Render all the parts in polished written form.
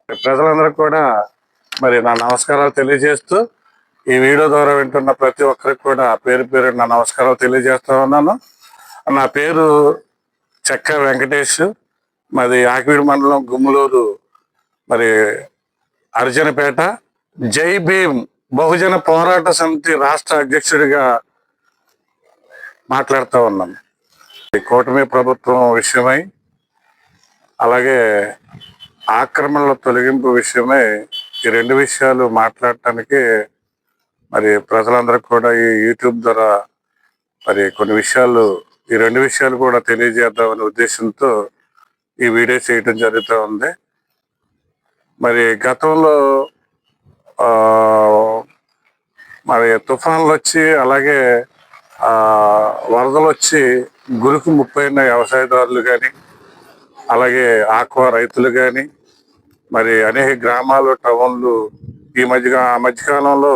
ప్రజలందరికీ కూడా మరి నా నమస్కారాలు తెలియజేస్తూ ఈ వీడియో ద్వారా వింటున్న ప్రతి ఒక్కరికి కూడా పేరు పేరు నా నమస్కారాలు తెలియజేస్తా ఉన్నాను. నా పేరు చెక్క వెంకటేష్, మాది ఆకివీడు మండలం గుమ్మలూరు, మరి అర్జునపేట. జై భీమ్ బహుజన పోరాట సమితి రాష్ట్ర అధ్యక్షుడిగా మాట్లాడుతూ ఉన్నాను. కూటమి ప్రభుత్వం విషయమై, అలాగే ఆక్రమణల తొలగింపు విషయమై ఈ రెండు విషయాలు మాట్లాడటానికి మరి ప్రజలందరికీ కూడా ఈ యూట్యూబ్ ద్వారా మరి కొన్ని విషయాలు, ఈ రెండు విషయాలు కూడా తెలియజేద్దామనే ఉద్దేశంతో ఈ వీడియో చేయటం జరుగుతూ ఉంది. మరి గతంలో మరి తుఫాన్లు వచ్చి, అలాగే వరదలు వచ్చి గురికి ముప్పైన వ్యవసాయదారులు కానీ, అలాగే ఆక్వా రైతులు కానీ, మరి అనేక గ్రామాలు, టౌన్లు ఈ మధ్యకాలంలో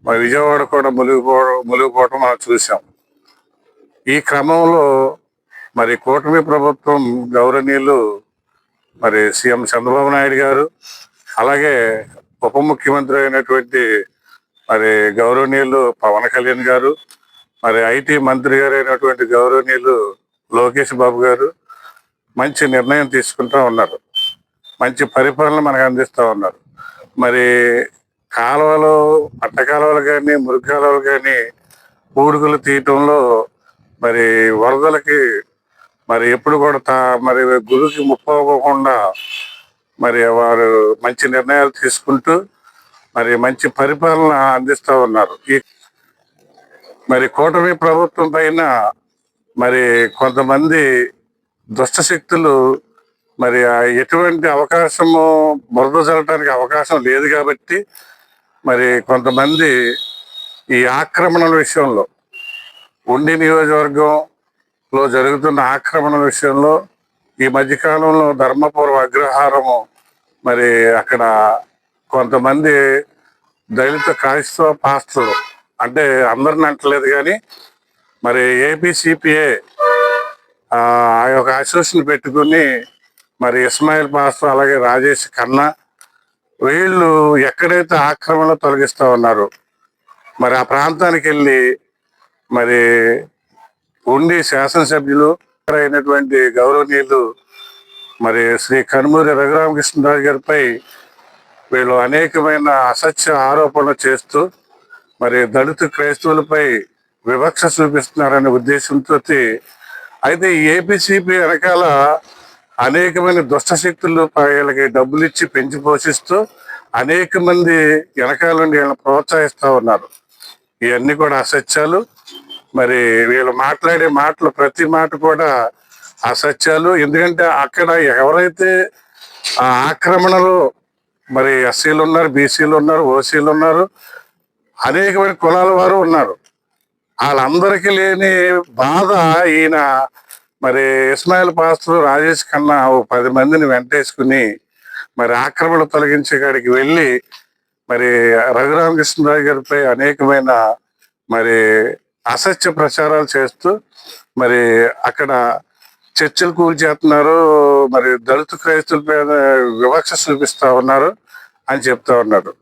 మరి విజయవాడ కూడా మునిగిపోవడం మనం చూసాం. ఈ క్రమంలో మరి కూటమి ప్రభుత్వం గౌరవనీయులు మరి సీఎం చంద్రబాబు నాయుడు గారు, అలాగే ఉప ముఖ్యమంత్రి అయినటువంటి మరి గౌరవనీయులు పవన్ కళ్యాణ్ గారు, మరి ఐటీ మంత్రి గారు అయినటువంటి గౌరవనీయులు లోకేష్ బాబు గారు మంచి నిర్ణయం తీసుకుంటూ ఉన్నారు. మంచి పరిపాలన మనకు అందిస్తూ ఉన్నారు. మరి కాలువలు, పట్ట కాలువలు కానీ, మురుగు కాలువలు కానీ పూడుకులు తీయటంలో మరి వరదలకి మరి ఎప్పుడు కూడా మరి గురికి ముప్పకుండా మరి వారు మంచి నిర్ణయాలు తీసుకుంటూ మరి మంచి పరిపాలన అందిస్తూ ఉన్నారు. ఈ మరి కూటమి ప్రభుత్వం పైన మరి కొంతమంది దుష్ట శక్తులు మరి ఎటువంటి అవకాశము బురద చల్లటానికి అవకాశం లేదు కాబట్టి మరి కొంతమంది ఈ ఆక్రమణల విషయంలో, ఉండి నియోజకవర్గంలో జరుగుతున్న ఆక్రమణల విషయంలో ఈ మధ్యకాలంలో ధర్మపురం అగ్రహారము, మరి అక్కడ కొంతమంది దళిత క్రైస్తవ పాస్టర్లు, అంటే అందరిని అంటలేదు కానీ మరి ఏపీసీపీఏ ఆ యొక్క అసోసియేషన్ పెట్టుకుని మరి ఇస్మాయిల్ పాస్టర్, అలాగే రాజేష్ ఖన్నా, వీళ్ళు ఎక్కడైతే ఆక్రమణ తొలగిస్తూ ఉన్నారు మరి ఆ ప్రాంతానికి వెళ్ళి మరి ఉండి శాసనసభ్యులు అయినటువంటి గౌరవనీయులు మరి శ్రీ కనుమూరి రఘురామకృష్ణరాజు గారిపై వీళ్ళు అనేకమైన అసత్య ఆరోపణలు చేస్తూ మరి దళిత క్రైస్తవులపై వివక్ష చూపిస్తున్నారనే ఉద్దేశంతో, అయితే ఈ ఏపీసీపీ వెనకాల అనేకమైన దుష్ట శక్తులు వీళ్ళకి డబ్బులు ఇచ్చి పెంచి పోషిస్తూ అనేక మంది వెనకాల నుండి వీళ్ళని ప్రోత్సహిస్తూ ఉన్నారు. ఇవన్నీ కూడా అసత్యాలు. మరి వీళ్ళు మాట్లాడే మాటలు ప్రతి మాట కూడా అసత్యాలు. ఎందుకంటే అక్కడ ఎవరైతే ఆ ఆక్రమణలో మరి ఎస్సీలు ఉన్నారు, బీసీలు ఉన్నారు, ఓసీలు ఉన్నారు, అనేకమైన కులాల వారు ఉన్నారు. వాళ్ళందరికీ లేని బాధ ఈయన మరి ఇస్మాయిల్ పాస్టర్, రాజేష్ ఖన్నా 10 మందిని వెంటేసుకుని మరి ఆక్రమణ తొలగించే కాడికి వెళ్ళి మరి రఘురామకృష్ణరాజు గారిపై అనేకమైన మరి అసత్య ప్రచారాలు చేస్తూ మరి అక్కడ చర్చలు కూల్చేస్తున్నారు, మరి దళిత క్రైస్తులపై వివక్ష చూపిస్తా ఉన్నారు అని చెప్తా ఉన్నారు.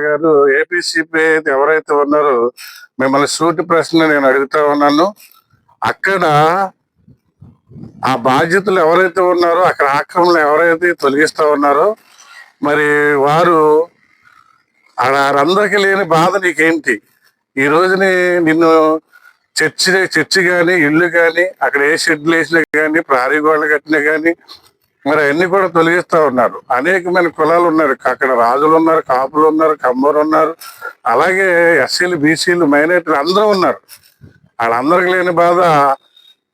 గారు ఏపీసీపీ ఎవరైతే ఉన్నారో మిమ్మల్ని సూటి ప్రశ్న నేను అడుగుతా ఉన్నాను. అక్కడ ఆ బాధ్యతలు ఎవరైతే ఉన్నారో, అక్కడ ఆక్రమణ ఎవరైతే తొలగిస్తా ఉన్నారో మరి వారు వారందరికీ లేని బాధ నీకేంటి? ఈ రోజుని నిన్ను చర్చి కానీ, ఇల్లు కానీ, అక్కడ ఏ షెడ్లు వేసినా కానీ, ప్రహరీ గోడలు కట్టినా కానీ మరి అన్ని కూడా తొలగిస్తూ ఉన్నారు. అనేకమైన కులాలు ఉన్నారు అక్కడ, రాజులు ఉన్నారు, కాపులు ఉన్నారు, కమ్మరు ఉన్నారు, అలాగే ఎస్సీలు, బీసీలు, మైనారిటీలు అందరూ ఉన్నారు. వాళ్ళందరికీ లేని బాధ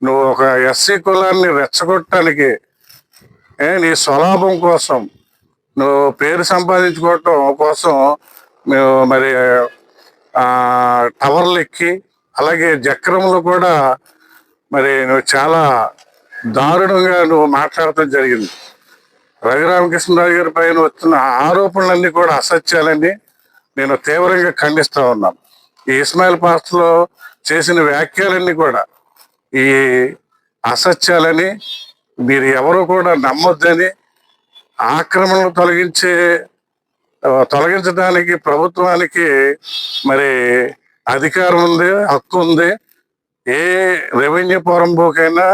నువ్వు ఒక ఎస్సీ కులాన్ని రెచ్చగొట్టడానికి, నీ స్వలాభం కోసం, నువ్వు పేరు సంపాదించుకోవటం కోసం నువ్వు మరి టవర్లు ఎక్కి, అలాగే జక్రంలో కూడా మరి నువ్వు చాలా దారుణంగా నువ్వు మాట్లాడటం జరిగింది. రఘురామకృష్ణరాజు గారి పైన వస్తున్న ఆరోపణలన్నీ కూడా అసత్యాలని నేను తీవ్రంగా ఖండిస్తూ ఉన్నాను. ఈ ఇస్మాయిల్ పాస్టర్లో చేసిన వ్యాఖ్యలన్నీ కూడా ఈ అసత్యాలని మీరు ఎవరు కూడా నమ్మొద్దని ఆక్రమణలు తొలగించడానికి ప్రభుత్వానికి మరి అధికారం ఉంది, హక్కు ఉంది. ఏ రెవెన్యూ పోరంబోకైనా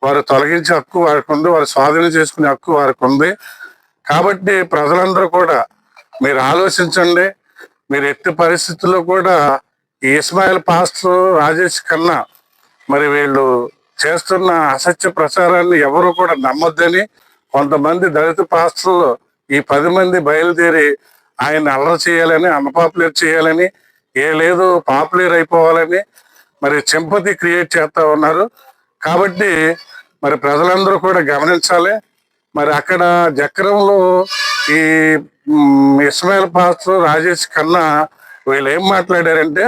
వారు తొలగించే హక్కు వారికి ఉంది, వారు స్వాధీనం చేసుకునే హక్కు వారికి ఉంది. కాబట్టి ప్రజలందరూ కూడా మీరు ఆలోచించండి. మీరు ఎట్టి పరిస్థితుల్లో కూడా ఈ ఇస్మాయిల్ పాస్టర్, రాజేష్ ఖన్నా మరి వీళ్ళు చేస్తున్న అసత్య ప్రచారాన్ని ఎవరు కూడా నమ్మొద్దని కొంతమంది దళిత పాస్టర్లు ఈ 10 మంది బయలుదేరి ఆయన అల్లరి చేయాలని, అన్పాపులర్ చేయాలని, లేదు పాపులర్ అయిపోవాలని మరి సింపతి క్రియేట్ చేస్తా ఉన్నారు. కాబట్టి మరి ప్రజలందరూ కూడా గమనించాలి. మరి అక్కడ జక్రంలో ఈ ఇస్మాయిల్ పాస్టర్, రాజేష్ ఖన్నా వీళ్ళు ఏం మాట్లాడారంటే,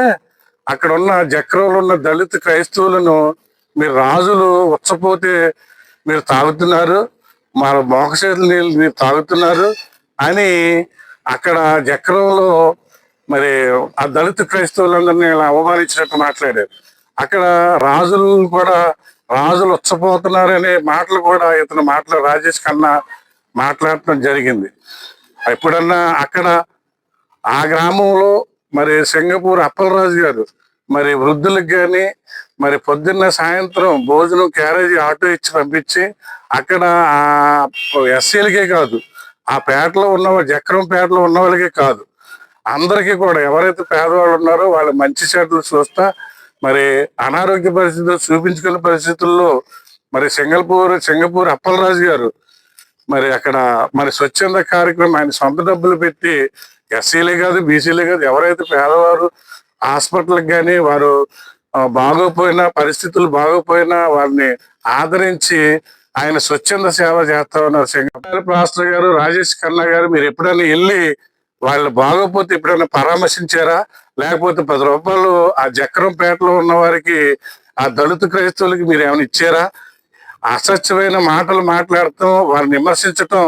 అక్కడ ఉన్న జక్రంలో ఉన్న దళిత క్రైస్తవులను మీరు రాజులు ఉచ్చపోతే మీరు తాగుతున్నారు, మా మోక్షేతుల నీళ్ళు మీరు తాగుతున్నారు అని అక్కడ జక్రంలో మరి ఆ దళిత క్రైస్తవులందరినీ ఇలా అవమానించినట్టు మాట్లాడారు. అక్కడ రాజులు ఉచ్చపోతున్నారనే మాటలు కూడా ఇతను రాజేష్ ఖన్నా మాట్లాడటం జరిగింది. ఎప్పుడన్నా అక్కడ ఆ గ్రామంలో మరి సింగపూర్ అప్పలరాజు గారు మరి వృద్ధులకు కానీ మరి పొద్దున్న సాయంత్రం భోజనం క్యారేజీ ఆటో ఇచ్చి పంపించి అక్కడ ఆ ఎస్సీలకే కాదు, ఆ పేటలో జక్రం పేటలో ఉన్న వాళ్ళకే కాదు, అందరికీ కూడా ఎవరైతే పేదవాళ్ళు ఉన్నారో వాళ్ళ మంచి చెడ్డలు చూస్తా మరి అనారోగ్య పరిస్థితులు చూపించుకునే పరిస్థితుల్లో మరి సింగపూర్ అప్పలరాజు గారు మరి అక్కడ మరి స్వచ్ఛంద కార్యక్రమం ఆయన సొంత డబ్బులు పెట్టి ఎస్సీలే కాదు, బీసీలే కాదు, ఎవరైతే పేదవారు హాస్పిటల్కి కానీ వారు పరిస్థితులు బాగోపోయినా వారిని ఆదరించి ఆయన స్వచ్ఛంద సేవ చేస్తా ఉన్నారు. సింగపూర్ పాస్టర్ గారు, రాజేష్ ఖన్నా గారు మీరు ఎప్పుడైనా వెళ్ళి వాళ్ళు బాగోపోతే ఎప్పుడైనా పరామర్శించారా? లేకపోతే 10 రూపాయలు ఆ జక్రంపేటలో ఉన్న వారికి, ఆ దళిత క్రైస్తవులకి మీరు ఏమైనా ఇచ్చారా? అసత్యమైన మాటలు మాట్లాడటం, వారిని విమర్శించటం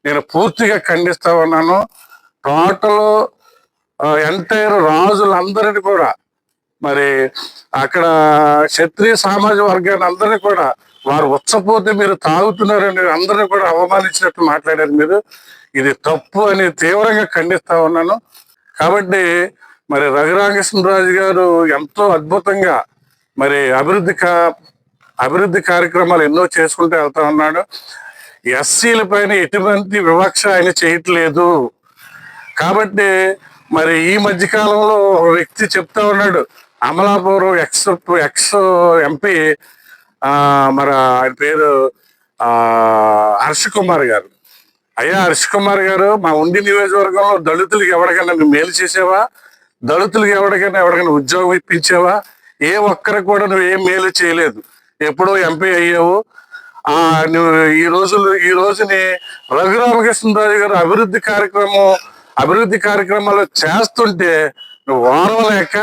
నేను పూర్తిగా ఖండిస్తా ఉన్నాను. టోటల్ ఎంటైర్ రాజులందరినీ కూడా మరి అక్కడ క్షత్రియ సామాజిక వర్గాన్ని అందరినీ కూడా వారు ఉచ్చపోతే మీరు తాగుతున్నారని అందరినీ కూడా అవమానించినట్టు మాట్లాడారు మీరు. ఇది తప్పు అని తీవ్రంగా ఖండిస్తా ఉన్నాను. కాబట్టి మరి రఘురామకృష్ణరాజు గారు ఎంతో అద్భుతంగా మరి అభివృద్ధి కార్యక్రమాలు ఎన్నో చేసుకుంటూ వెళ్తా ఉన్నాడు. ఎస్సీల పైన ఎటువంటి వివక్ష ఆయన చేయట్లేదు. కాబట్టి మరి ఈ మధ్య కాలంలో ఒక వ్యక్తి చెప్తా ఉన్నాడు, అమలాపురం ఎక్స్ ఎంపీ మరి ఆయన పేరు హర్ష కుమార్ గారు. అయ్యా హర్ష కుమార్ గారు, మా ఉండి నియోజకవర్గంలో దళితులకి ఎవరికైనా నువ్వు మేలు చేసావా? దళితులకి ఎవరికైనా ఉద్యోగం ఇప్పించావా? ఏ ఒక్కరికి కూడా నువ్వు ఏం మేలు చేయలేదు. ఎప్పుడో ఎంపీ అయ్యావు. నువ్వు ఈ రోజుని రఘురామకృష్ణరాజు గారు అభివృద్ధి కార్యక్రమాలు చేస్తుంటే నువ్వు ఓర్వలేక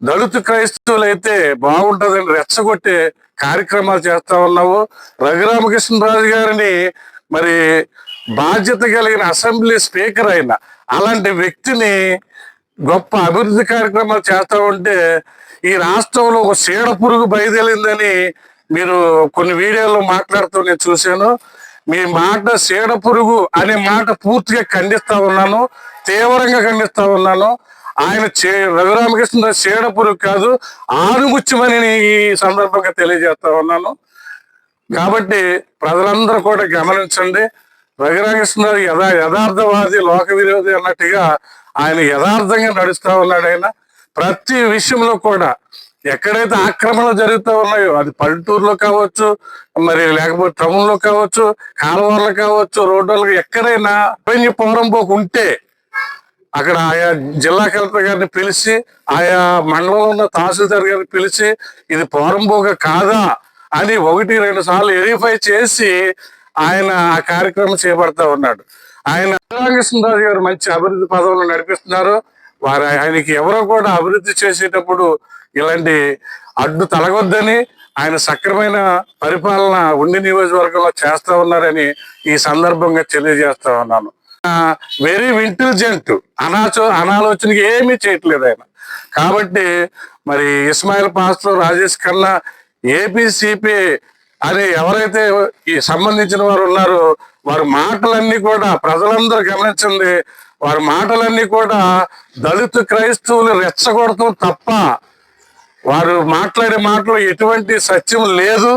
దళిత క్రైస్తవులు అయితే బాగుంటుందని రెచ్చగొట్టే కార్యక్రమాలు చేస్తా ఉన్నావు. రఘురామకృష్ణరాజు గారిని మరి బాధ్యత కలిగిన అసెంబ్లీ స్పీకర్ అయిన అలాంటి వ్యక్తిని గొప్ప అభివృద్ధి కార్యక్రమాలు చేస్తా ఉంటే ఈ రాష్ట్రంలో ఒక చీడ పురుగు బయలుదేరిందని మీరు కొన్ని వీడియోల్లో మాట్లాడుతూ నేను చూశాను. మీ మాట చీడ పురుగు అనే మాట పూర్తిగా ఖండిస్తా ఉన్నాను, తీవ్రంగా ఖండిస్తా ఉన్నాను. ఆయన రఘురామకృష్ణ చీడ పురుగు కాదు, ఆనుముత్యమని ఈ సందర్భంగా తెలియజేస్తా ఉన్నాను. కాబట్టి ప్రజలందరూ కూడా గమనించండి. రఘురామకృష్ణరాజు యథార్థవాది, లోక విరోధి అన్నట్టుగా ఆయన యథార్థంగా నడుస్తా ఉన్నాడు. ఆయన ప్రతి విషయంలో కూడా ఎక్కడైతే ఆక్రమణలు జరుగుతూ ఉన్నాయో, అది పల్లెటూరులో కావచ్చు, మరి లేకపోతే టౌన్లో కావచ్చు, కాలువల్లో కావచ్చు, రోడ్డులకు ఎక్కడైనా రెవెన్యూ పోరంపోకు ఉంటే అక్కడ ఆయా జిల్లా కలెక్టర్ గారిని పిలిచి, ఆయా మండలంలో ఉన్న తహసీల్దార్ గారిని పిలిచి ఇది పోరంపోక కాదా అని 1-2 సార్లు వెరిఫై చేసి ఆయన ఆ కార్యక్రమం చేపడతా ఉన్నాడు. రఘురామకృష్ణరాజు గారు మంచి అభివృద్ధి పదవులు నడిపిస్తున్నారు. ఆయనకి ఎవరో కూడా అభివృద్ధి చేసేటప్పుడు ఇలాంటి అడ్డు తలగొద్దని ఆయన సక్రమైన పరిపాలన ఉండి నియోజకవర్గంలో చేస్తా ఉన్నారని ఈ సందర్భంగా తెలియజేస్తా ఉన్నాను. వెరీ ఇంటెలిజెంట్, అనాలోచనకి ఏమీ చేయట్లేదు ఆయన. కాబట్టి మరి ఇస్మాయిల్ పాస్టర్, రాజేష్ ఖన్నా ఏపీసీపీ అని ఎవరైతే ఈ సంబంధించిన వారు ఉన్నారో వారి మాటలన్నీ కూడా ప్రజలందరూ గమనించింది. వారి మాటలన్నీ కూడా దళిత క్రైస్తవులు రెచ్చగొడతాం తప్ప వారు మాట్లాడే మాటలు ఎటువంటి సత్యం లేదు.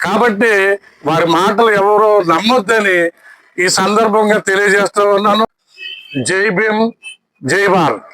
కాబట్టి వారి మాటలు ఎవరో నమ్మొద్దని ఈ సందర్భంగా తెలియజేస్తూ ఉన్నాను. జై భీమ్, జై భారత్.